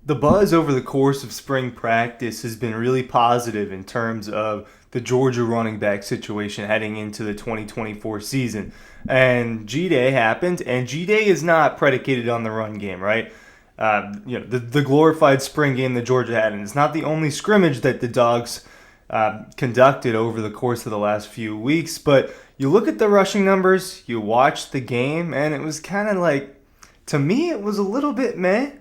The buzz over the course of spring practice has been really positive in terms of the Georgia running back situation heading into the 2024 season. And G-Day happened, and G-Day is not predicated on the run game, right? The glorified spring game that Georgia had, and it's not the only scrimmage that the Dogs conducted over the course of the last few weeks. But you look at the rushing numbers, you watch the game, and it was kind of like, to me, it was a little bit meh,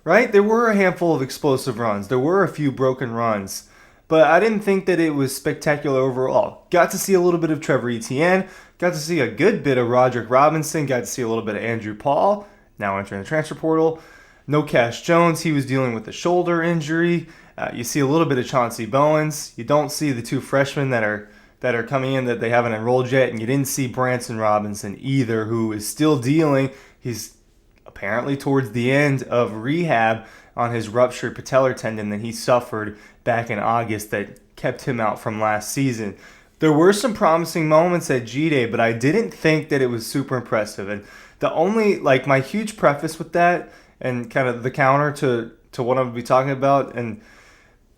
right? There were a handful of explosive runs. There were a few broken runs. But I didn't think that it was spectacular overall. Got to see a little bit of Trevor Etienne. Got to see a good bit of Roderick Robinson. Got to see a little bit of Andrew Paul, now entering the transfer portal. No Cash Jones. He was dealing with a shoulder injury. You see a little bit of Chauncey Bowens. You don't see the two freshmen that are coming in that they haven't enrolled yet. And you didn't see Branson Robinson either, who is still dealing. He's apparently towards the end of rehab on his ruptured patellar tendon that he suffered back in August that kept him out from last season. There were some promising moments at G-Day, but I didn't think that it was super impressive. And the only, my huge preface with that and kind of the counter to what I'm going to be talking about, and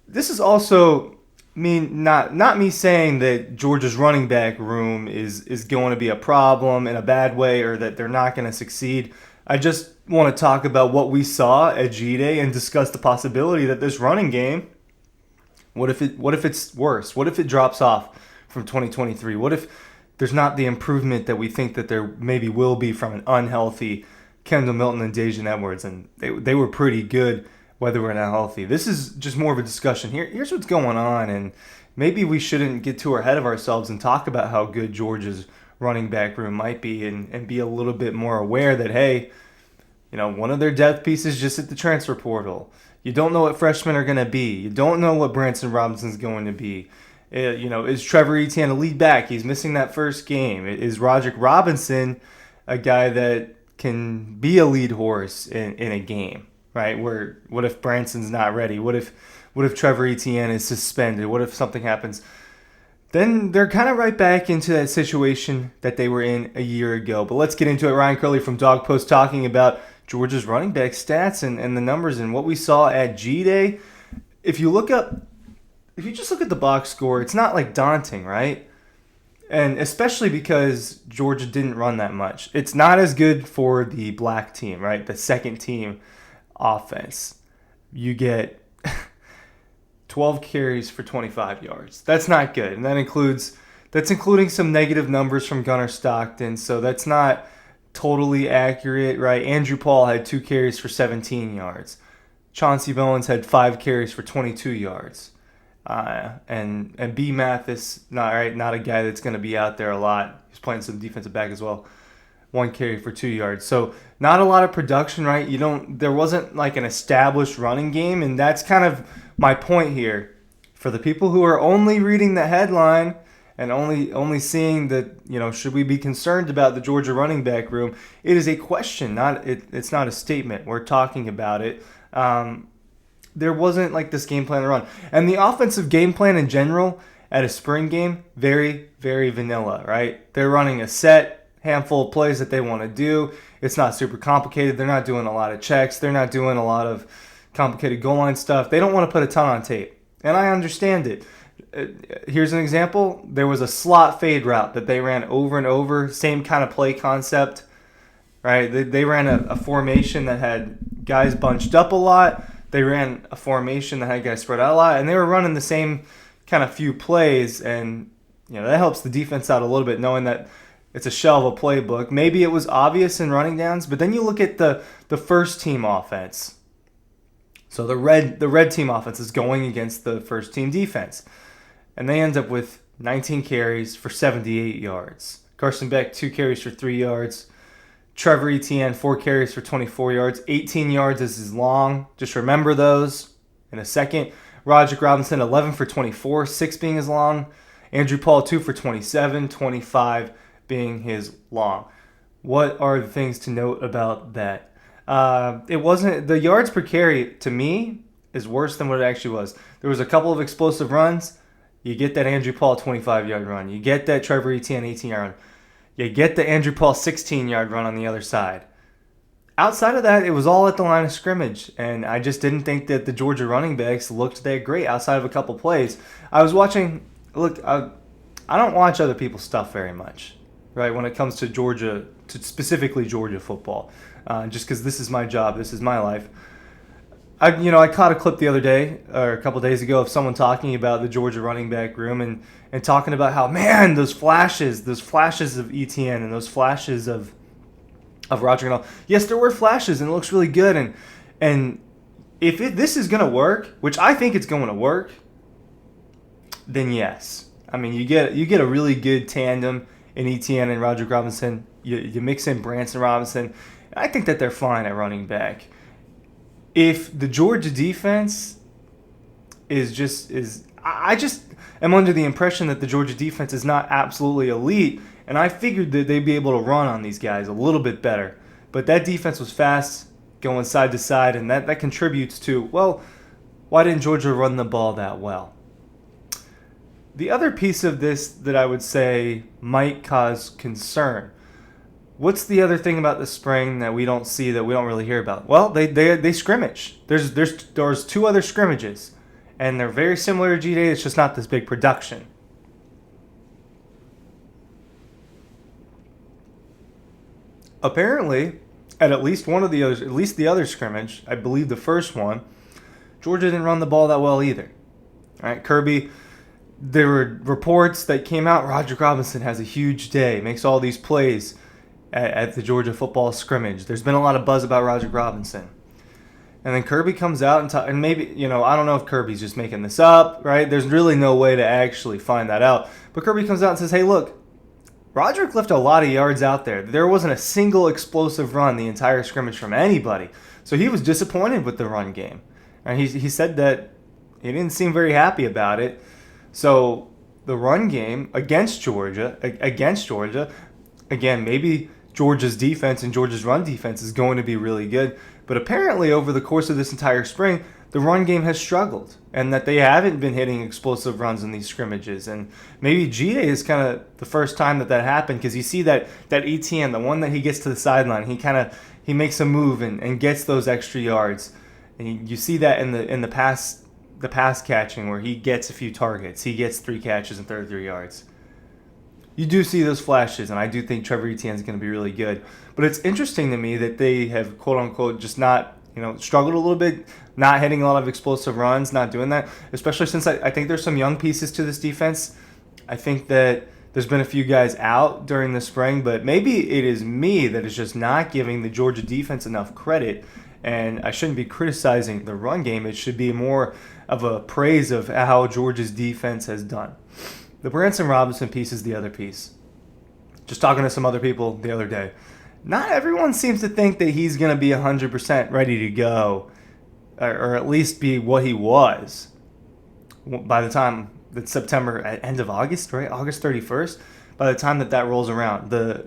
this is also not me saying that Georgia's running back room is going to be a problem in a bad way or that they're not going to succeed. I just want to talk about what we saw at G-Day and discuss the possibility that this running game, what if it's worse? What if it drops off from 2023? What if there's not the improvement that we think that there maybe will be from an unhealthy Kendall Milton and Dejan Edwards? And they were pretty good whether we're not healthy. This is just more of a discussion. Here's what's going on, and maybe we shouldn't get too ahead of ourselves and talk about how good Georgia's running back room might be and be a little bit more aware that, hey, one of their depth pieces just at the transfer portal. You don't know what freshmen are going to be. You don't know what Branson Robinson's going to be. Is Trevor Etienne a lead back? He's missing that first game. Is Roderick Robinson a guy that can be a lead horse in a game, right? What if Branson's not ready? What if Trevor Etienne is suspended? What if something happens? Then they're kind of right back into that situation that they were in a year ago. But let's get into it. Ryan Curley from Dawg Post talking about Georgia's running back stats and the numbers and what we saw at G-Day. If you just look at the box score, it's not daunting, right? And especially because Georgia didn't run that much. It's not as good for the black team, right? The second team offense. You get 12 carries for 25 yards. That's not good. And that's including some negative numbers from Gunnar Stockton. So that's not totally accurate, right? Andrew Paul had 2 carries for 17 yards. Chauncey Bowens had 5 carries for 22 yards. And B. Mathis, not a guy that's going to be out there a lot. He's playing some defensive back as well. 1 carry for 2 yards. So not a lot of production, right? There wasn't an established running game, and that's kind of my point here. For the people who are only reading the headline and only seeing that, should we be concerned about the Georgia running back room? It is a question, it's not a statement. We're talking about it. There wasn't this game plan to run. And the offensive game plan in general at a spring game, very, very vanilla, right? They're running a set handful of plays that they want to do. It's not super complicated. They're not doing a lot of checks. They're not doing a lot of complicated goal line stuff. They don't want to put a ton on tape. And I understand it. Here's an example. There was a slot fade route that they ran over and over. Same kind of play concept, right? They ran a formation that had guys bunched up a lot. They ran a formation that had guys spread out a lot, and they were running the same kind of few plays, and that helps the defense out a little bit, knowing that it's a shell of a playbook. Maybe it was obvious in running downs, but then you look at the first team offense. So the red team offense is going against the first team defense, and they end up with 19 carries for 78 yards. Carson Beck 2 carries for 3 yards. Trevor Etienne, 4 carries for 24 yards. 18 yards is his long. Just remember those in a second. Roderick Robinson, 11 for 24, 6 being his long. Andrew Paul, 2 for 27, 25 being his long. What are the things to note about that? It wasn't the yards per carry, to me, is worse than what it actually was. There was a couple of explosive runs. You get that Andrew Paul 25-yard run. You get that Trevor Etienne 18-yard run. You get the Andrew Paul 16-yard run on the other side. Outside of that, it was all at the line of scrimmage, and I just didn't think that the Georgia running backs looked that great outside of a couple plays. I was watching. Look, I don't watch other people's stuff very much, right? When it comes to Georgia, to specifically Georgia football, just because this is my job, this is my life. I caught a clip the other day or a couple days ago of someone talking about the Georgia running back room and talking about how, man, those flashes of ETN and those flashes of Roger Goodell. Yes, there were flashes and it looks really good, and if this is gonna work, which I think it's going to work, then yes. I mean, you get a really good tandem in ETN and Roger Robinson. You mix in Branson Robinson. I think that they're fine at running back. If the Georgia defense I just am under the impression that the Georgia defense is not absolutely elite, and I figured that they'd be able to run on these guys a little bit better. But that defense was fast, going side to side, and that contributes to, well, why didn't Georgia run the ball that well? The other piece of this that I would say might cause concern. What's the other thing about the spring that we don't see, that we don't really hear about? Well, they scrimmage. There's two other scrimmages, and they're very similar to G-Day. It's just not this big production. Apparently, at least one of the others, at least the other scrimmage, I believe the first one, Georgia didn't run the ball that well either. All right, Kirby. There were reports that came out. Roger Robinson has a huge day, makes all these plays at the Georgia football scrimmage. There's been a lot of buzz about Roger Robinson. And then Kirby comes out and maybe, I don't know if Kirby's just making this up, right? There's really no way to actually find that out. But Kirby comes out and says, hey, look, Roderick left a lot of yards out there. There wasn't a single explosive run the entire scrimmage from anybody. So he was disappointed with the run game. And he said that he didn't seem very happy about it. So the run game against Georgia, again, maybe Georgia's defense and Georgia's run defense is going to be really good. But apparently over the course of this entire spring, the run game has struggled, and that they haven't been hitting explosive runs in these scrimmages. And maybe G-Day is kind of the first time that happened, because you see that ETN, the one that he gets to the sideline, he makes a move and gets those extra yards. And you see that in the pass catching, where he gets a few targets. He gets 3 catches and 33 yards. You do see those flashes, and I do think Trevor Etienne is going to be really good. But it's interesting to me that they have, quote-unquote, just not, struggled a little bit, not hitting a lot of explosive runs, not doing that, especially since I think there's some young pieces to this defense. I think that there's been a few guys out during the spring, but maybe it is me that is just not giving the Georgia defense enough credit, and I shouldn't be criticizing the run game. It should be more of a praise of how Georgia's defense has done. The Branson Robinson piece is the other piece. Just talking to some other people the other day, not everyone seems to think that he's going to be 100% ready to go, or at least be what he was by the time that September, at end of August, right? August 31st, by the time that rolls around. The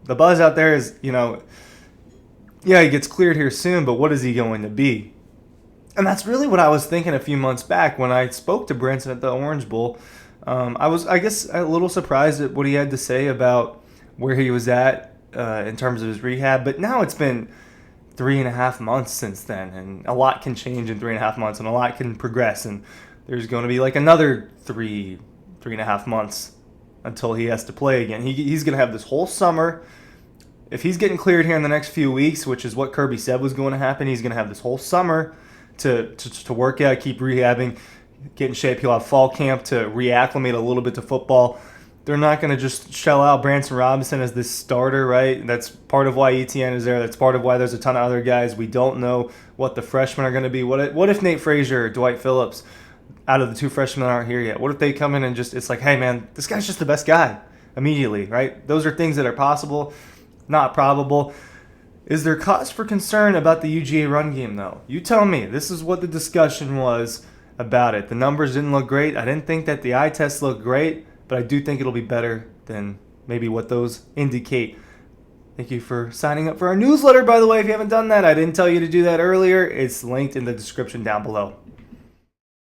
buzz out there is, yeah, he gets cleared here soon, but what is he going to be? And that's really what I was thinking a few months back when I spoke to Branson at the Orange Bowl. I was, I guess, a little surprised at what he had to say about where he was at in terms of his rehab. But now it's been 3.5 months since then, and a lot can change in 3.5 months, and a lot can progress. And there's going to be like another 3.5 months until he has to play again. He's going to have this whole summer. If he's getting cleared here in the next few weeks, which is what Kirby said was going to happen, he's going to have this whole summer to work out, keep rehabbing, get in shape. He'll have fall camp to reacclimate a little bit to football. They're not going to just shell out Branson Robinson as this starter, right? That's part of why ETN is there. That's part of why there's a ton of other guys. We don't know what the freshmen are going to be. What if Nate Frazier or Dwight Phillips, out of the 2 freshmen that aren't here yet, what if they come in and just, it's like, hey, man, this guy's just the best guy immediately, right? Those are things that are possible, not probable. Is there cause for concern about the UGA run game, though? You tell me. This is what the discussion was about it. The numbers didn't look great. I didn't think that the eye test looked great, but I do think it'll be better than maybe what those indicate. Thank you for signing up for our newsletter, by the way. If you haven't done that, I didn't tell you to do that earlier. It's linked in the description down below.